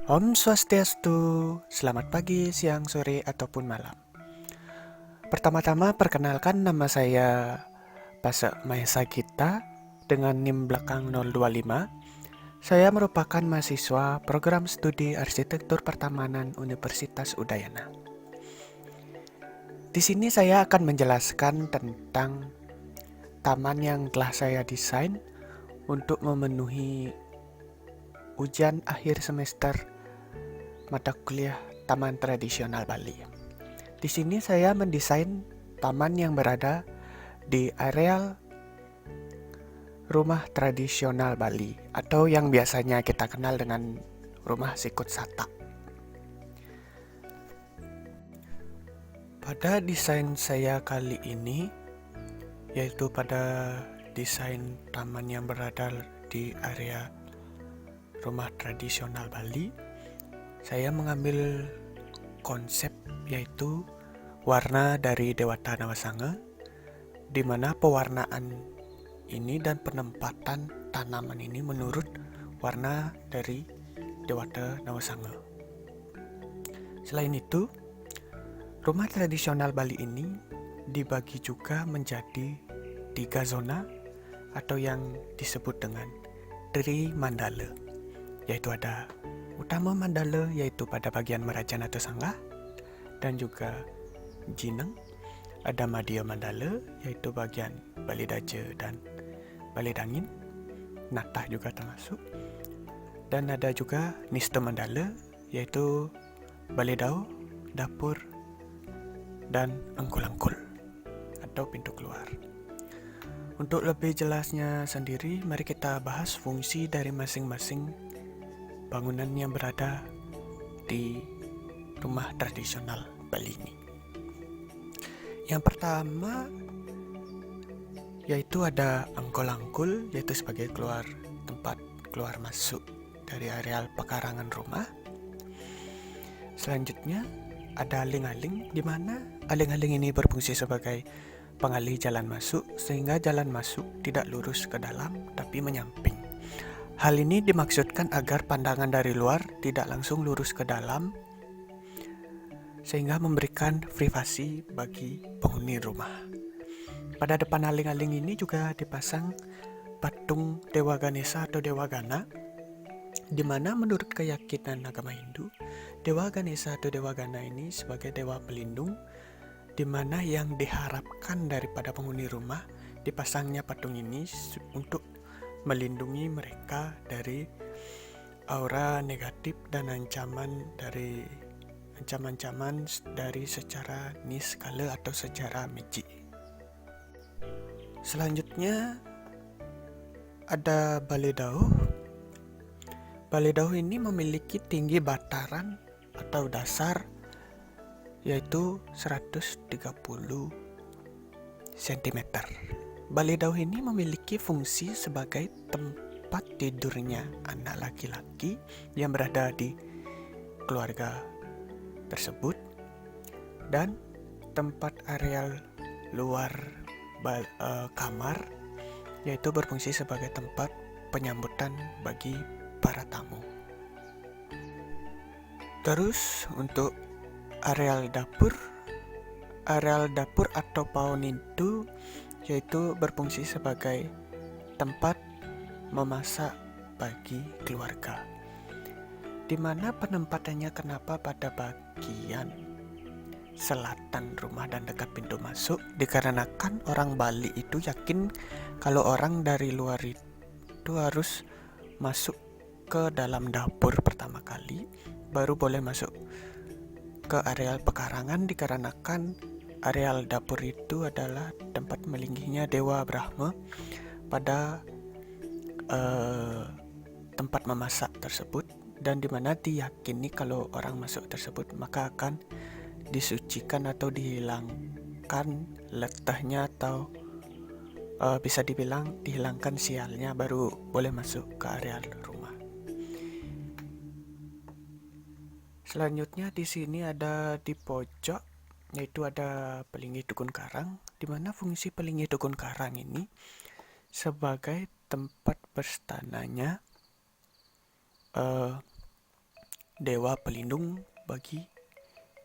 Om Swastiastu, selamat pagi, siang, sore, ataupun malam. Pertama-tama perkenalkan nama saya Pase Mahesa Gita dengan NIM belakang 025. Saya merupakan mahasiswa program studi arsitektur pertamanan Universitas Udayana. Di sini saya akan menjelaskan tentang taman yang telah saya desain untuk memenuhi ujian akhir semester mata kuliah Taman Tradisional Bali. Di sini saya mendesain taman yang berada di areal rumah tradisional Bali atau yang biasanya kita kenal dengan rumah sikut Satak. Pada desain saya kali ini, yaitu pada desain taman yang berada di area rumah tradisional Bali, saya mengambil konsep yaitu warna dari Dewata Nawasanga, di mana pewarnaan ini dan penempatan tanaman ini menurut warna dari Dewata Nawasanga. Selain itu, rumah tradisional Bali ini dibagi juga menjadi 3 zona atau yang disebut dengan Tri Mandala, yaitu ada Utama Mandala yaitu pada bagian Merajan atau Sanggah, dan juga Jineng. Ada Madya Mandala yaitu bagian Bali Daja dan Bali Dangin, Natah juga termasuk. Dan ada juga Nista Mandala yaitu Bali Dau, Dapur, dan Angkul-Angkul atau pintu keluar. Untuk lebih jelasnya sendiri, mari kita bahas fungsi dari masing-masing bangunan yang berada di rumah tradisional Bali ini. Yang pertama yaitu ada Angkul-Angkul, yaitu sebagai tempat keluar masuk dari areal pekarangan rumah. Selanjutnya ada aling-aling, di mana aling-aling ini berfungsi sebagai pengalih jalan masuk, sehingga jalan masuk tidak lurus ke dalam tapi menyamping. Hal ini dimaksudkan agar pandangan dari luar tidak langsung lurus ke dalam, sehingga memberikan privasi bagi penghuni rumah. Pada depan aling-aling ini juga dipasang patung Dewa Ganesha atau Dewa Gana, di mana menurut keyakinan agama Hindu, Dewa Ganesha atau Dewa Gana ini sebagai dewa pelindung, di mana yang diharapkan daripada penghuni rumah dipasangnya patung ini untuk melindungi mereka dari aura negatif dan ancaman dari secara niskala atau secara magic. Selanjutnya ada Bali Dauh. Bali Dauh ini memiliki tinggi bataran atau dasar yaitu 130 cm. Bali Dauh ini memiliki fungsi sebagai tempat tidurnya anak laki-laki yang berada di keluarga tersebut, dan tempat areal luar kamar yaitu berfungsi sebagai tempat penyambutan bagi para tamu. Terus untuk areal dapur atau paunintu yaitu berfungsi sebagai tempat memasak bagi keluarga, di mana penempatannya kenapa pada bagian selatan rumah dan dekat pintu masuk, dikarenakan orang Bali itu yakin kalau orang dari luar itu harus masuk ke dalam dapur pertama kali, baru boleh masuk ke areal pekarangan, dikarenakan areal dapur itu adalah tempat melingginya Dewa Brahma pada tempat memasak tersebut, dan dimana diyakini kalau orang masuk tersebut maka akan disucikan atau dihilangkan letahnya atau bisa dibilang dihilangkan sialnya, baru boleh masuk ke areal rumah. Selanjutnya di sini ada di pojok yaitu ada Pelinggih Dukun Karang, di mana fungsi Pelinggih Dukun Karang ini sebagai tempat berstananya dewa pelindung bagi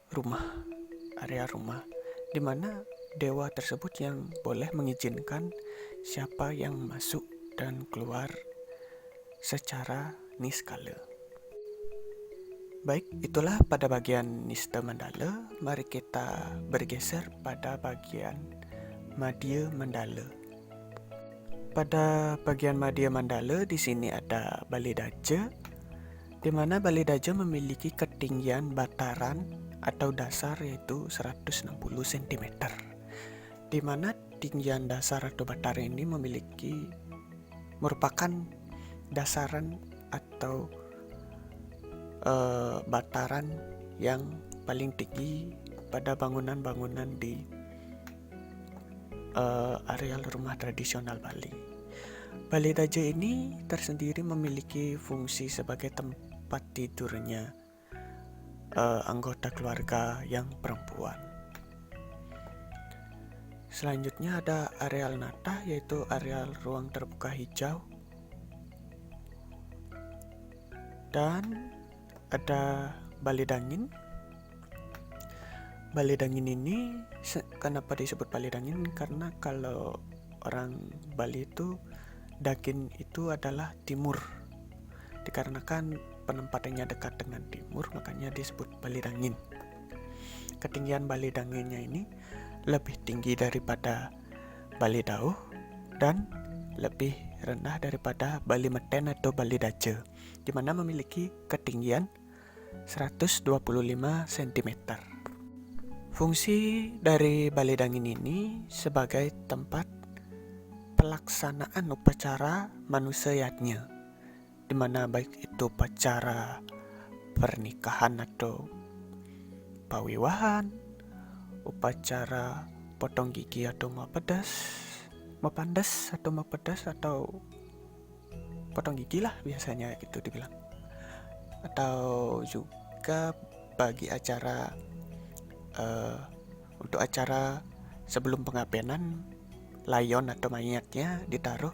rumah, area rumah, di mana dewa tersebut yang boleh mengizinkan siapa yang masuk dan keluar secara niskala. Baik, itulah pada bagian Nista Mandala. Mari kita bergeser pada bagian Madya Mandala. Pada bagian Madya Mandala di sini ada Balai Daja, di mana Balai Daja memiliki ketinggian bataran atau dasar yaitu 160 cm. Di mana tinggian dasar atau bataran ini merupakan dasaran atau bataran yang paling tinggi pada bangunan-bangunan di areal rumah tradisional Bali. Balai Daja ini tersendiri memiliki fungsi sebagai tempat tidurnya anggota keluarga yang perempuan. Selanjutnya ada areal Nata, yaitu areal ruang terbuka hijau. Dan ada Balai Dangin. Balai Dangin ini kenapa disebut Balai Dangin? Karena kalau orang Bali itu Dagin itu adalah timur. Dikarenakan penempatannya dekat dengan timur, makanya disebut Balai Dangin. Ketinggian Balai Danginnya ini lebih tinggi daripada Balai Dauh dan lebih rendah daripada Balai Meten atau Balai Daja, di mana memiliki ketinggian 125 cm. Fungsi dari Balai Dangin ini sebagai tempat pelaksanaan upacara manusayatnya, di mana baik itu upacara pernikahan atau pawiwahan, upacara potong gigi atau mapandas atau potong gigi lah biasanya gitu dibilang, atau juga bagi acara untuk acara sebelum pengabenan layon atau mayatnya ditaruh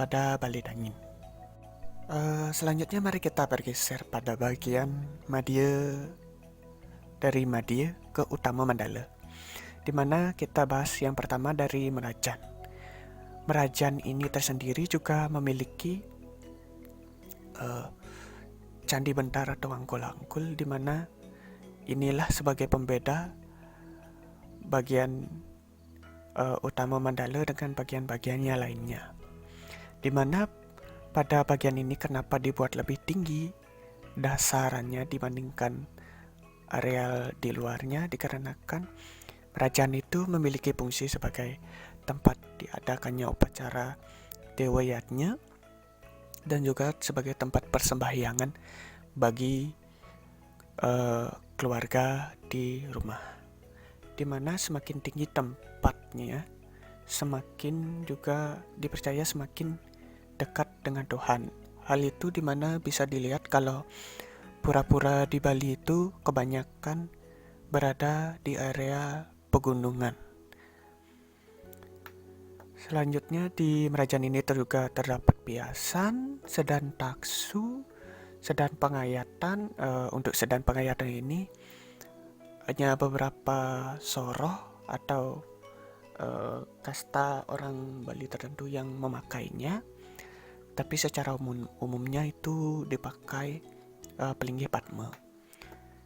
pada Balai Dangin. Selanjutnya mari kita bergeser pada bagian Madya, dari Madya ke Utama Mandala, di mana kita bahas yang pertama dari Merajan. Merajan ini tersendiri juga memiliki Candi Bentar atau Angkul-Angkul, di mana inilah sebagai pembeda bagian Utama Mandala dengan bagian-bagiannya lainnya. Di mana pada bagian ini kenapa dibuat lebih tinggi dasarannya dibandingkan areal di luarnya, dikarenakan Merajan itu memiliki fungsi sebagai tempat diadakannya upacara dewa yatnya dan juga sebagai tempat persembahyangan bagi keluarga di rumah, dimana semakin tinggi tempatnya semakin juga dipercaya semakin dekat dengan Tuhan. Hal itu dimana bisa dilihat kalau pura-pura di Bali itu kebanyakan berada di area pegunungan. Selanjutnya di Merajan ini juga terdapat biasan, sedan taksu, sedan pengayatan. Untuk sedan pengayatan ini hanya beberapa soroh atau kasta orang Bali tertentu yang memakainya, tapi secara umumnya itu dipakai Pelinggih Padma.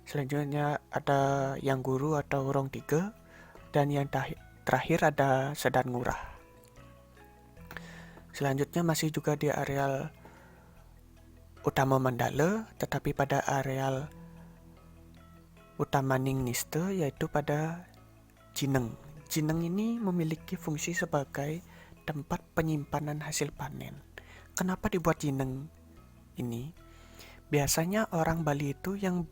Selanjutnya ada yang guru atau rong tiga, dan yang terakhir ada sedan ngurah. Selanjutnya masih juga di areal Utama Mandala, tetapi pada areal Utama Ning Nista, yaitu pada Jineng. Jineng ini memiliki fungsi sebagai tempat penyimpanan hasil panen. Kenapa dibuat Jineng ini? Biasanya orang Bali itu yang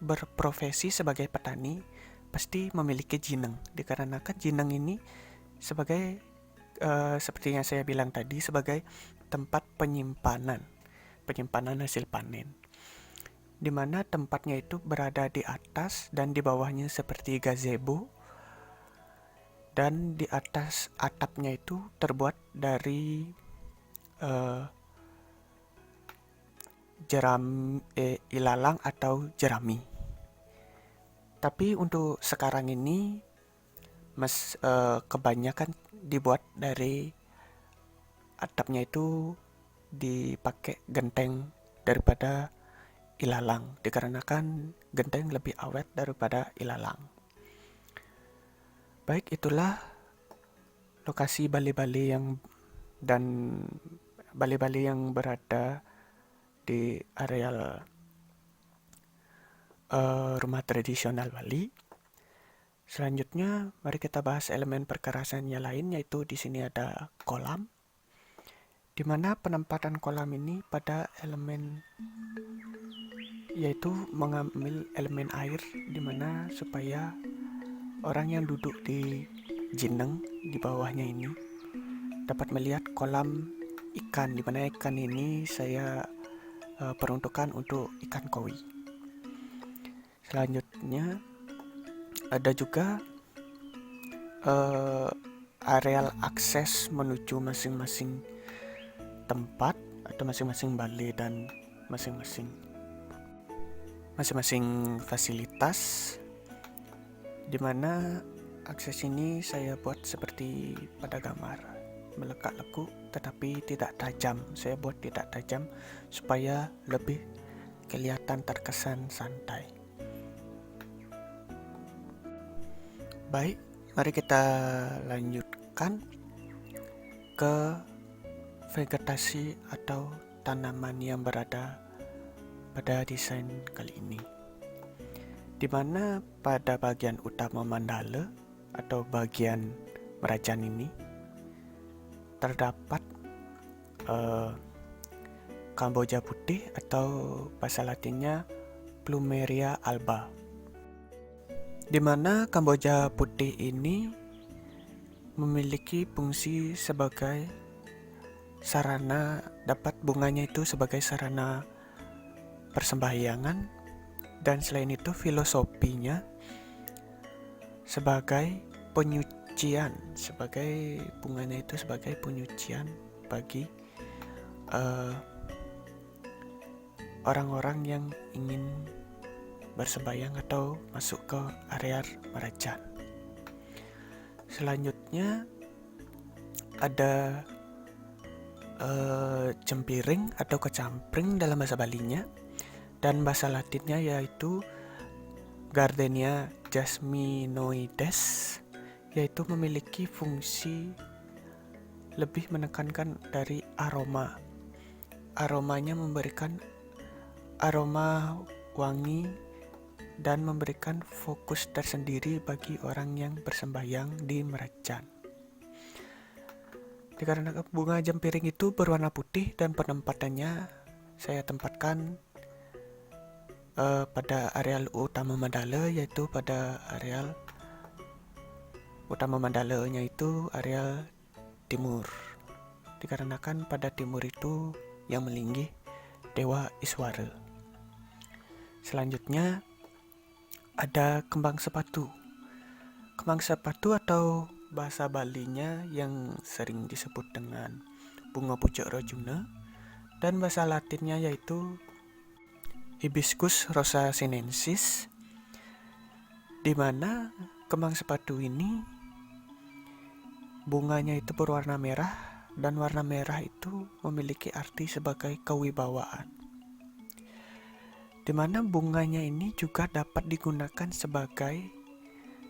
berprofesi sebagai petani pasti memiliki Jineng, dikarenakan Jineng ini sebagai seperti yang saya bilang tadi, sebagai tempat penyimpanan hasil panen, di mana tempatnya itu berada di atas dan di bawahnya seperti gazebo, dan di atas atapnya itu terbuat dari ilalang atau jerami. Tapi untuk sekarang ini kebanyakan dibuat dari atapnya itu dipakai genteng daripada ilalang, dikarenakan genteng lebih awet daripada ilalang. Baik, itulah lokasi bali-bali yang berada di areal rumah tradisional Bali. Selanjutnya, mari kita bahas elemen perkerasan yang lain, yaitu di sini ada kolam, di mana penempatan kolam ini pada elemen, yaitu mengambil elemen air, di mana supaya orang yang duduk di jineng di bawahnya ini dapat melihat kolam ikan, di mana ikan ini saya peruntukkan untuk ikan koi. Selanjutnya ada juga areal akses menuju masing-masing tempat atau masing-masing balai dan masing-masing fasilitas, di mana akses ini saya buat seperti pada gambar, melekat-lekuk tetapi tidak tajam. Saya buat tidak tajam supaya lebih kelihatan terkesan santai. Baik, mari kita lanjutkan ke vegetasi atau tanaman yang berada pada desain kali ini, di mana pada bagian utama mandala atau bagian merajan ini terdapat Kamboja putih atau bahasa latinnya Plumeria alba, di mana Kamboja putih ini memiliki fungsi sebagai sarana, dapat bunganya itu sebagai sarana persembahyangan, dan selain itu filosofinya sebagai penyucian, sebagai bunganya itu sebagai penyucian bagi orang-orang yang ingin bersembahyang atau masuk ke area merajan. Selanjutnya ada cempiring atau kecampring dalam bahasa Balinya, dan bahasa Latinnya yaitu Gardenia jasminoides, yaitu memiliki fungsi lebih menekankan dari aroma. Aromanya memberikan aroma wangi dan memberikan fokus tersendiri bagi orang yang bersembahyang di merajan. Dikarenakan bunga jempiring itu berwarna putih dan penempatannya saya tempatkan pada areal utama mandala, yaitu pada areal utama mandalanya itu areal timur, dikarenakan pada timur itu yang melinggih Dewa Iswara. Selanjutnya ada kembang sepatu. Kembang sepatu atau bahasa Balinya yang sering disebut dengan bunga pucuk rajuna, dan bahasa Latinnya yaitu Hibiscus rosa sinensis, di mana kembang sepatu ini bunganya itu berwarna merah, dan warna merah itu memiliki arti sebagai kewibawaan, di mana bunganya ini juga dapat digunakan sebagai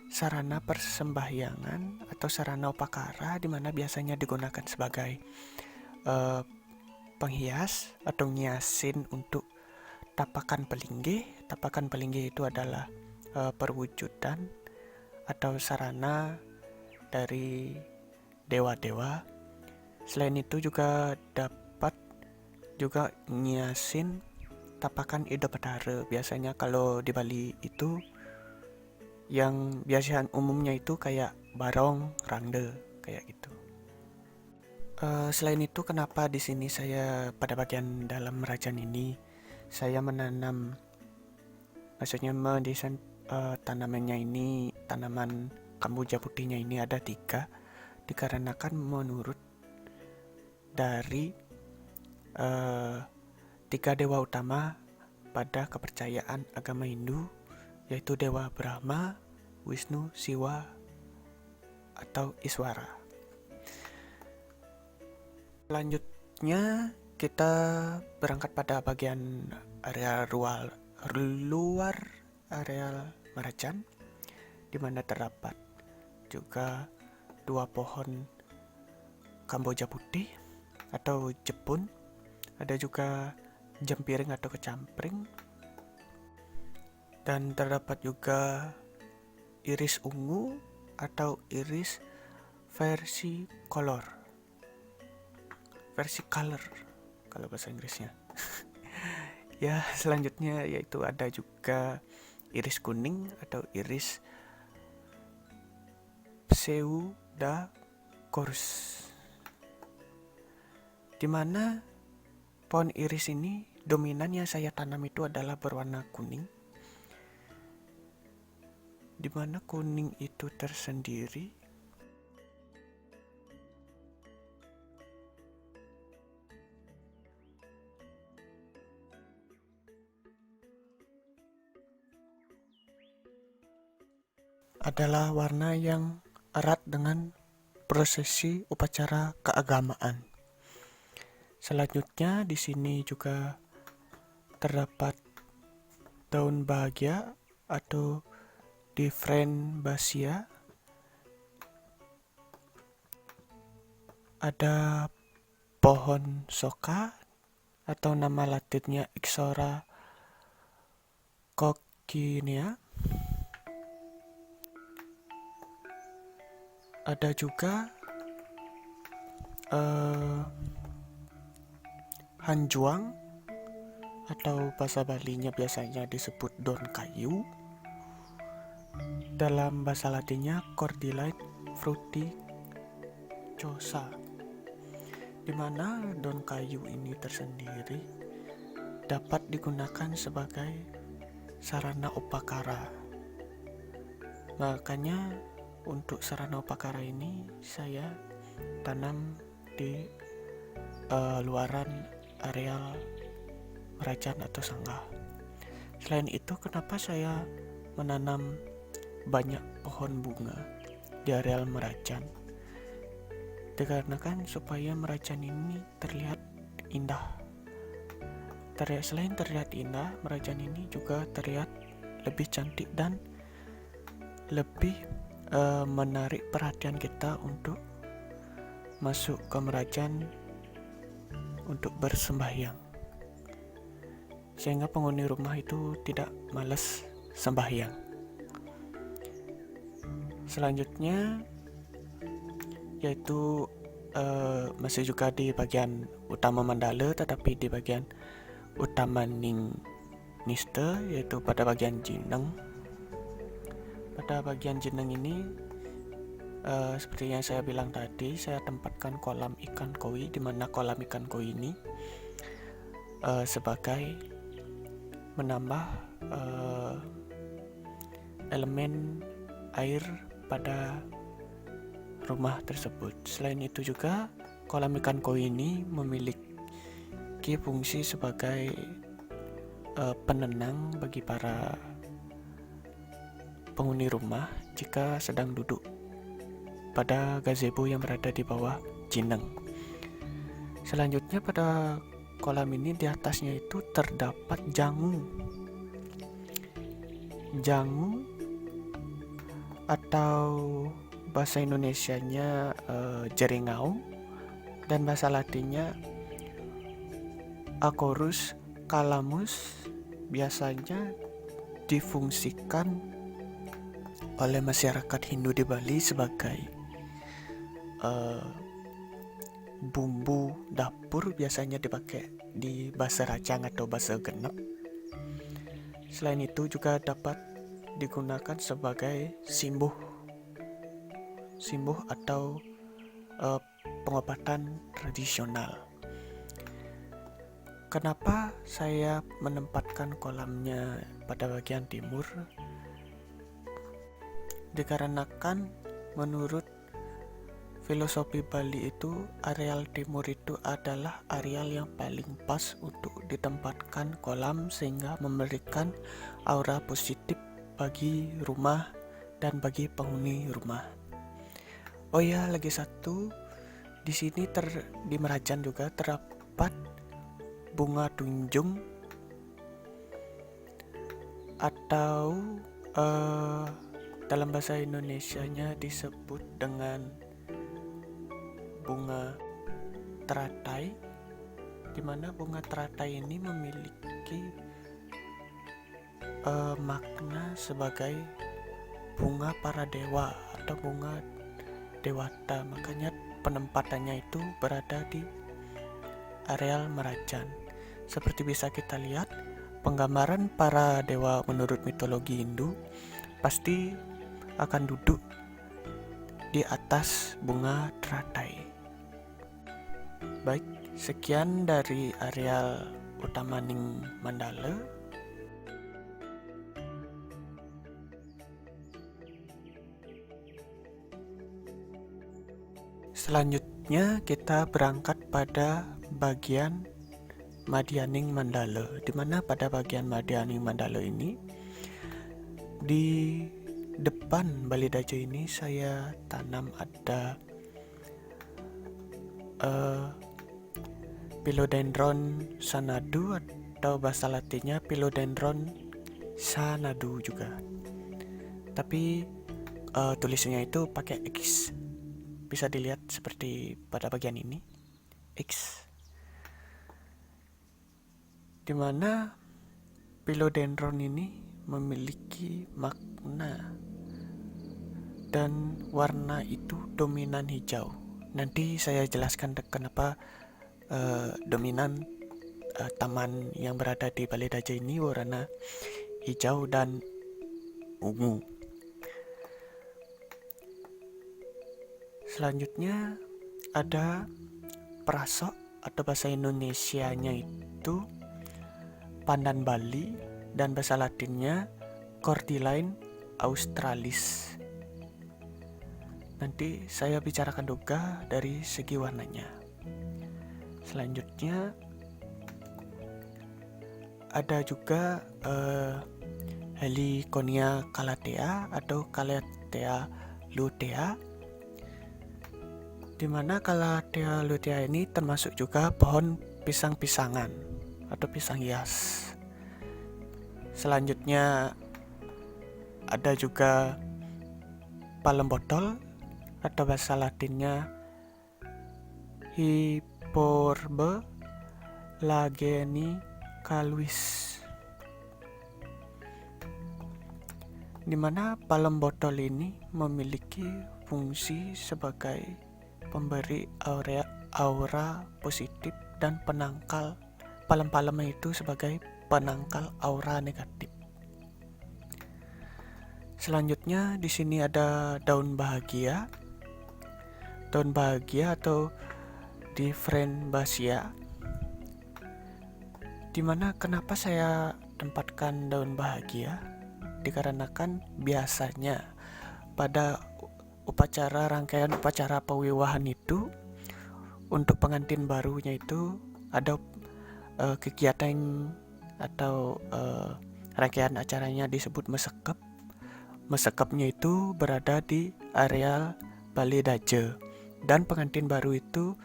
sarana persembahyangan atau sarana upakara, di mana biasanya digunakan sebagai penghias atau nyiasin untuk tapakan pelinggih. Tapakan pelinggih itu adalah perwujudan atau sarana dari dewa-dewa. Selain itu juga dapat juga nyiasin tapakan Ida Petara. Biasanya kalau di Bali itu yang biasaan umumnya itu kayak barong, rangde, kayak gitu. Selain itu, kenapa di sini saya pada bagian dalam merajan ini saya menanam, maksudnya mendesain tanamannya ini, tanaman Kamboja putihnya ini ada 3, dikarenakan menurut dari tiga dewa utama pada kepercayaan agama Hindu, yaitu Dewa Brahma, Wisnu, Siwa, atau Iswara. Selanjutnya kita berangkat pada bagian area luar areal Meracan, di mana terdapat juga dua pohon Kamboja putih atau jepun, ada juga jampiring atau kecampring, dan terdapat juga iris ungu atau iris versicolor kalau bahasa Inggrisnya. Ya, selanjutnya yaitu ada juga iris kuning atau iris pseudacorus, di mana pohon iris ini dominan yang saya tanam itu adalah berwarna kuning, di mana kuning itu tersendiri adalah warna yang erat dengan prosesi upacara keagamaan. Selanjutnya di sini juga terdapat daun bahagia atau Differentiaceae, ada pohon soka atau nama latinnya Ixora coccinea, ada juga hanjuang atau bahasa Balinya biasanya disebut daun kayu, dalam bahasa Latinnya Cordyceps fruticosa, di mana daun kayu ini tersendiri dapat digunakan sebagai sarana upakara. Makanya untuk sarana upakara ini saya tanam di luaran areal Meracan atau Sanggah. Selain itu, kenapa saya menanam banyak pohon bunga di areal Meracan? Dikarenakan supaya Meracan ini terlihat indah. Selain terlihat indah, Meracan ini juga terlihat lebih cantik dan lebih menarik perhatian kita untuk masuk ke Meracan untuk bersembahyang, sehingga penghuni rumah itu tidak malas sembahyang. Selanjutnya yaitu masih juga di bagian utama Mandala, tetapi di bagian utama Niste, yaitu pada bagian Jineng. Pada bagian Jineng ini seperti yang saya bilang tadi, saya tempatkan kolam ikan koi, di mana kolam ikan koi ini sebagai menambah elemen air pada rumah tersebut. Selain itu juga kolam ikan koi ini memiliki fungsi sebagai penenang bagi para penghuni rumah jika sedang duduk pada gazebo yang berada di bawah Jineng. Selanjutnya pada kolam ini di atasnya itu terdapat jangu atau bahasa Indonesianya jeringau, dan bahasa Latinnya Acorus calamus, biasanya difungsikan oleh masyarakat Hindu di Bali sebagai bumbu dapur, biasanya dipakai di basa racang atau basa genep. Selain itu juga dapat digunakan sebagai simbuh atau pengobatan tradisional. Kenapa saya menempatkan kolamnya pada bagian timur? Dikarenakan menurut filosofi Bali itu areal timur itu adalah areal yang paling pas untuk ditempatkan kolam sehingga memberikan aura positif bagi rumah dan bagi penghuni rumah. Oh ya, lagi satu, di sini di Merajan juga terdapat bunga tunjung atau dalam bahasa Indonesianya disebut dengan bunga teratai, di mana bunga teratai ini memiliki makna sebagai bunga para dewa atau bunga dewata. Makanya penempatannya itu berada di areal Merajan. Seperti bisa kita lihat, penggambaran para dewa menurut mitologi Hindu pasti akan duduk di atas bunga teratai. Baik, sekian dari areal utama Ning Mandala. Selanjutnya kita berangkat pada bagian Madyaning Mandala, di mana pada bagian Madyaning Mandala ini di depan Bali Daja ini saya tanam ada Philodendron Xanadu atau bahasa latinnya Philodendron Xanadu juga. Tapi tulisannya itu pakai X. Bisa dilihat seperti pada bagian ini, X. Dimana philodendron ini memiliki makna dan warna itu dominan hijau. Nanti saya jelaskan kenapa dominan taman yang berada di Bali Daja ini warna hijau dan ungu. Selanjutnya ada Prasok atau bahasa Indonesianya itu pandan Bali dan bahasa latinnya Cordyline australis. Nanti saya bicarakan juga dari segi warnanya. Selanjutnya ada juga Heliconia calathea atau Calathea lutea, di mana Calathea lutea ini termasuk juga pohon pisang-pisangan atau pisang hias. Selanjutnya ada juga palem botol atau bahasa latinnya Hyporbe lagenicalvis, di mana palem botol ini memiliki fungsi sebagai pemberi aura positif dan penangkal. Palem-palemnya itu sebagai penangkal aura negatif. Selanjutnya di sini ada daun bahagia. Daun bahagia atau Differentia. Dimana kenapa saya tempatkan daun bahagia? Dikarenakan biasanya pada rangkaian upacara pewiwahan itu, untuk pengantin barunya itu ada kegiatan atau rangkaian acaranya disebut mesekep. Mesekepnya itu berada di areal Bali Daja, dan pengantin baru itu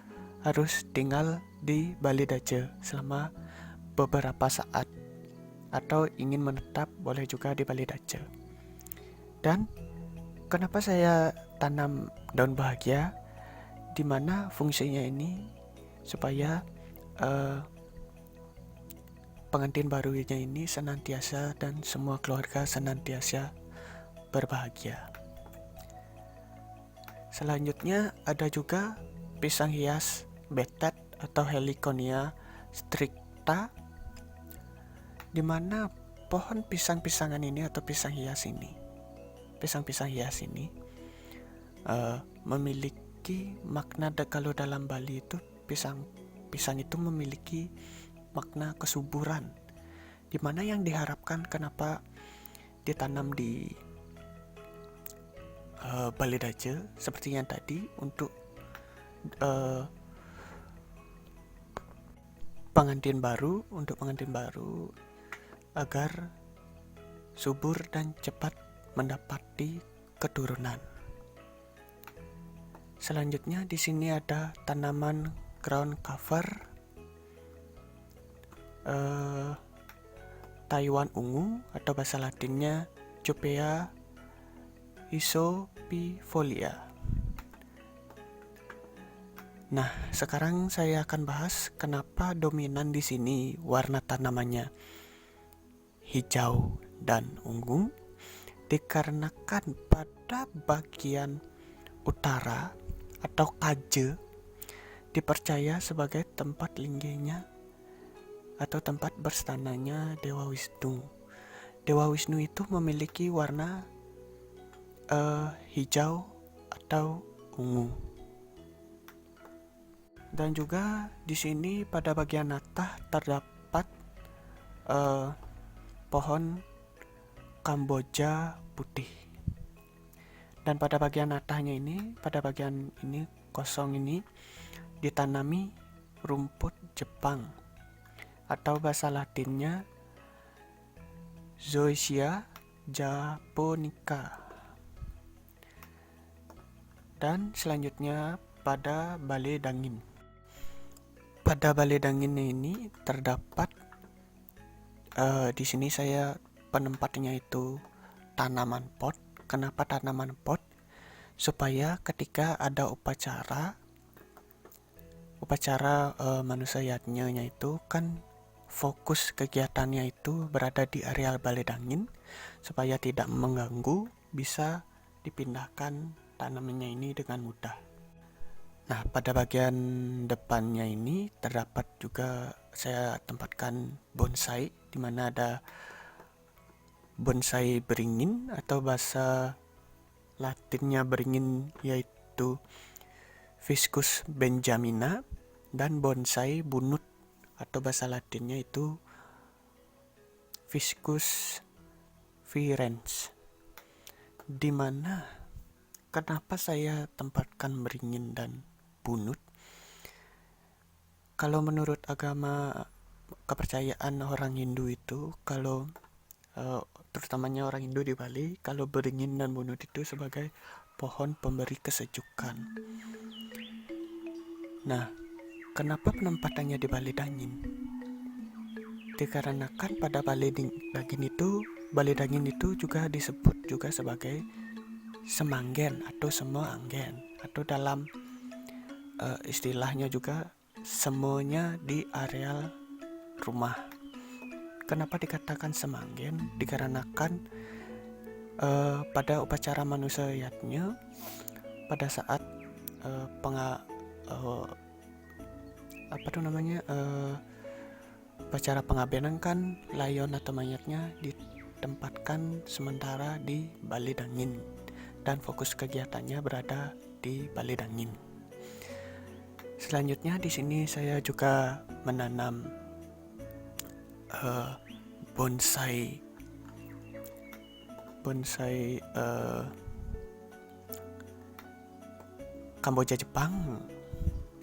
harus tinggal di Bali Daja selama beberapa saat, atau ingin menetap boleh juga di Bali Daja. Dan kenapa saya tanam daun bahagia, di mana fungsinya ini supaya pengantin barunya ini senantiasa dan semua keluarga senantiasa berbahagia. Selanjutnya ada juga pisang hias betet atau Heliconia stricta, di mana pohon pisang-pisangan ini atau pisang pisang hias ini memiliki makna. Kalau dalam Bali itu pisang itu memiliki makna kesuburan, di mana yang diharapkan kenapa ditanam di Bali Daja seperti yang tadi, untuk pengantin baru agar subur dan cepat mendapati keturunan. Selanjutnya di sini ada tanaman ground cover Taiwan ungu atau bahasa latinnya Chopea isopifolia. Nah, sekarang saya akan bahas kenapa dominan di sini warna tanamannya hijau dan ungu, dikarenakan pada bagian utara atau Kaje dipercaya sebagai tempat linggihnya atau tempat berstananya Dewa Wisnu. Dewa Wisnu itu memiliki warna hijau atau ungu. Dan juga di sini pada bagian atas terdapat pohon Kamboja putih. Dan pada bagian atasnya ini, pada bagian ini kosong ini ditanami rumput Jepang atau bahasa latinnya Zoysia japonica. Dan selanjutnya pada balai dangin. Pada balai dangin ini terdapat di sini saya penempatnya itu tanaman pot. Kenapa tanaman pot? Supaya ketika ada upacara manusia yatnya itu kan fokus kegiatannya itu berada di areal balai dangin, supaya tidak mengganggu, bisa dipindahkan tanamannya ini dengan mudah. Nah, pada bagian depannya ini terdapat juga saya tempatkan bonsai, di mana ada bonsai beringin atau bahasa latinnya beringin yaitu Ficus benjamina, dan bonsai bunut atau bahasa latinnya itu Ficus virens. Di mana kenapa saya tempatkan beringin dan bunut? Kalau menurut agama kepercayaan orang Hindu itu, kalau terutamanya orang Hindu di Bali, kalau beringin dan bunut itu sebagai pohon pemberi kesejukan. Nah, kenapa penempatannya di balai dangin? Dikarenakan pada balai dangin itu juga disebut juga sebagai semanggen atau semoanggen, atau dalam istilahnya juga semuanya di areal rumah. Kenapa dikatakan semanggen? Dikarenakan pada upacara manusia yatnya, pada saat upacara pengabenan kan layon atau mayatnya ditempatkan sementara di balai dangin dan fokus kegiatannya berada di balai dangin. Selanjutnya di sini saya juga menanam bonsai Kamboja Jepang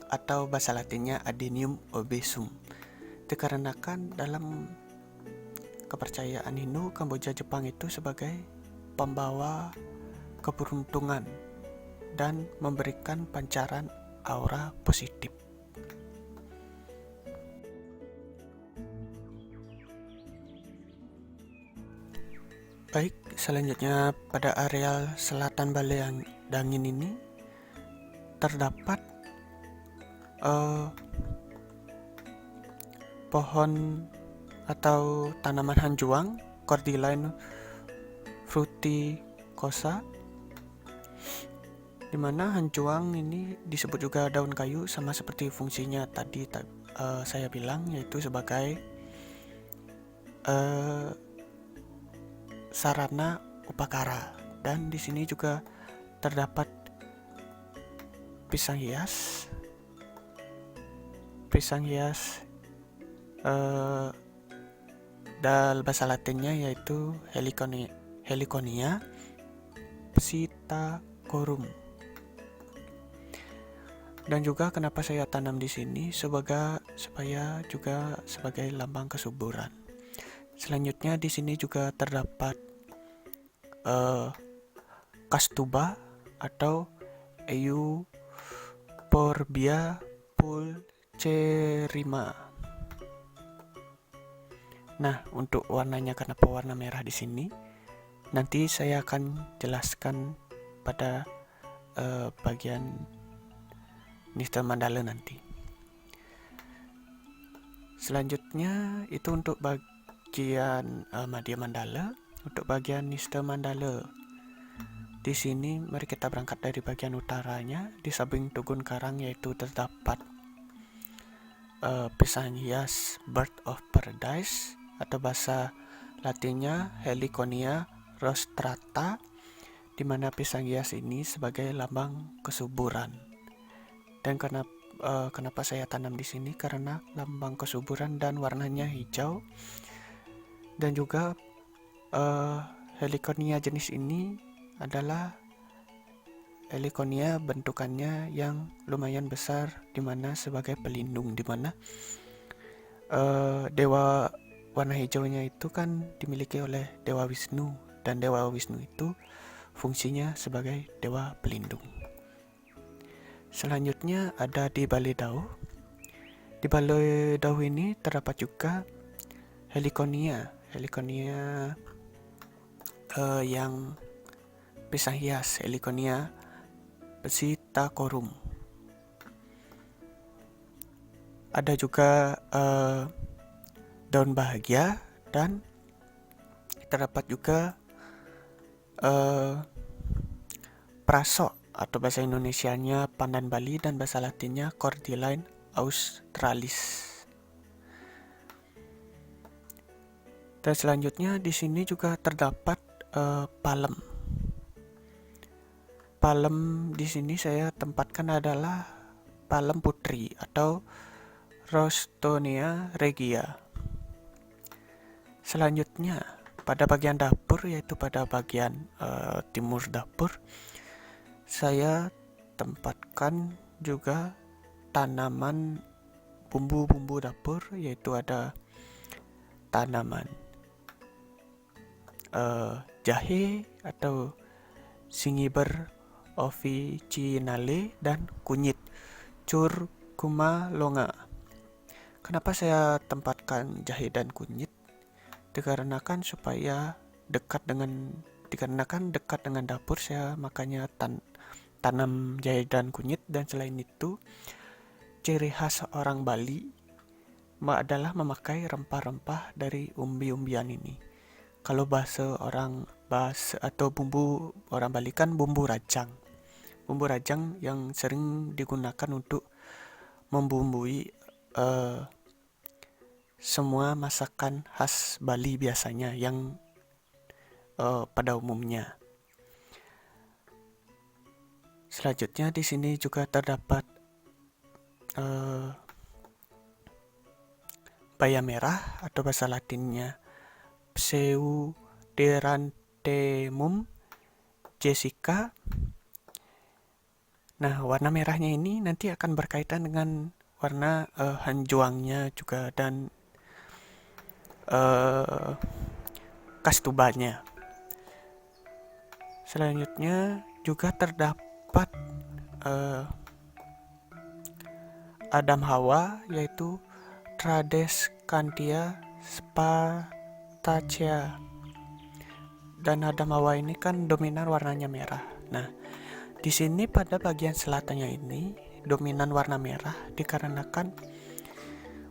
atau bahasa latinnya Adenium obesum. Dikarenakan dalam kepercayaan Hindu, Kamboja Jepang itu sebagai pembawa keberuntungan dan memberikan pancaran aura positif. Baik, selanjutnya pada areal selatan balai dangin ini terdapat pohon atau tanaman hanjuang Cordyline fruticosa, di mana hanjuang ini disebut juga daun kayu, sama seperti fungsinya tadi saya bilang, yaitu sebagai sarana upakara. Dan di sini juga terdapat pisang hias dalam bahasa latinnya yaitu Heliconia psittacorum. Dan juga kenapa saya tanam di sini supaya juga sebagai lambang kesuburan. Selanjutnya di sini juga terdapat Kastuba atau Euphorbia pulcherrima. Nah, untuk warnanya, kenapa warna merah di sini? Nanti saya akan jelaskan pada bagian Nista Mandala nanti. Selanjutnya itu untuk bagian Madhya Mandala. Untuk bagian Nista Mandala, di sini mari kita berangkat dari bagian utaranya. Di samping Tugun Karang yaitu terdapat pisang hias Bird of Paradise atau bahasa Latinnya Heliconia rostrata, di mana pisang hias ini sebagai lambang kesuburan. Dan kenapa saya tanam di sini? Karena lambang kesuburan dan warnanya hijau. Dan juga Heliconia jenis ini adalah Heliconia bentukannya yang lumayan besar, dimana sebagai pelindung, dimana dewa warna hijaunya itu kan dimiliki oleh Dewa Wisnu, dan Dewa Wisnu itu fungsinya sebagai dewa pelindung. Selanjutnya ada di Balai Dauh. Di Balai Dauh ini terdapat juga Heliconia yang pisang hias, Heliconia Psittacorum. Ada juga daun bahagia, dan terdapat juga prasok atau bahasa Indonesianya pandan Bali dan bahasa Latinnya Cordyline australis. Dan selanjutnya di sini juga terdapat palem. Palem di sini saya tempatkan adalah palem putri atau Rostonia regia. Selanjutnya pada bagian dapur, yaitu pada bagian timur dapur, saya tempatkan juga tanaman bumbu-bumbu dapur, yaitu ada tanaman jahe atau Zingiber officinale dan kunyit Curcuma longa. Kenapa saya tempatkan jahe dan kunyit? Dikarenakan dekat dengan dapur, saya makanya tanam jahe dan kunyit. Dan selain itu, ciri khas orang Bali adalah memakai rempah-rempah dari umbi-umbian ini. Kalau bahasa atau bumbu orang Bali kan bumbu rajang yang sering digunakan untuk membumbui semua masakan khas Bali biasanya yang pada umumnya. Selanjutnya di sini juga terdapat bayam merah atau bahasa Latinnya Pseuderanthemum jessica. Nah, warna merahnya ini nanti akan berkaitan dengan warna hanjuangnya juga, dan kastubanya. Selanjutnya juga terdapat Adam Hawa, yaitu Tradescantia spatacea. Dan Adam Hawa ini kan dominan warnanya merah. Nah, di sini pada bagian selatannya ini dominan warna merah dikarenakan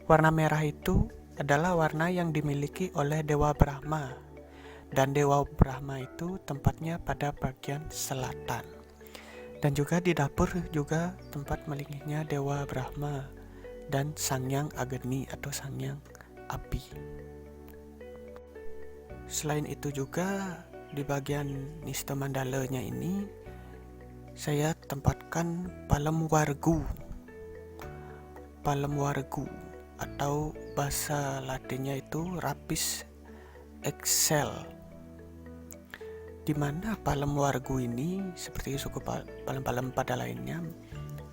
warna merah itu adalah warna yang dimiliki oleh Dewa Brahma, dan Dewa Brahma itu tempatnya pada bagian selatan. Dan juga di dapur juga tempat melingkirnya Dewa Brahma dan Sangyang Agni atau Sangyang api. Selain itu juga di bagian Nista Mandalanya ini saya tempatkan palem wargu atau bahasa Latinnya itu Rapis excel, di mana palem wargu ini seperti suku palem-palem pada lainnya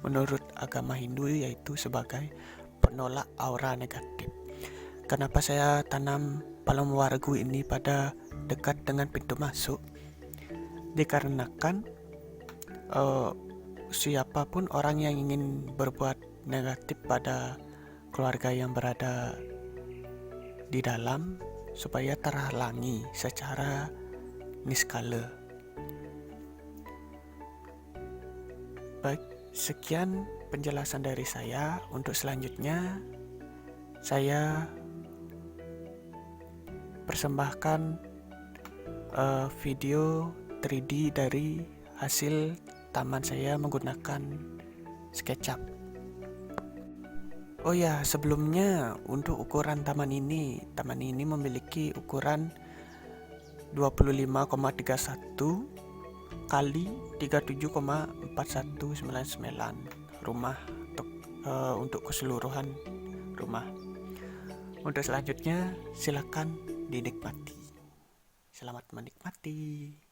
menurut agama Hindu, yaitu sebagai penolak aura negatif. Kenapa saya tanam palem wargu ini pada dekat dengan pintu masuk? Dikarenakan siapapun orang yang ingin berbuat negatif pada keluarga yang berada di dalam, supaya terhalangi secara niskala. Baik, sekian penjelasan dari saya. Untuk selanjutnya, saya persembahkan video 3D dari hasil taman saya menggunakan SketchUp. Oh ya, sebelumnya untuk ukuran taman ini memiliki ukuran 25,31 kali 37,4199 rumah untuk keseluruhan rumah. Untuk selanjutnya silakan dinikmati. Selamat menikmati.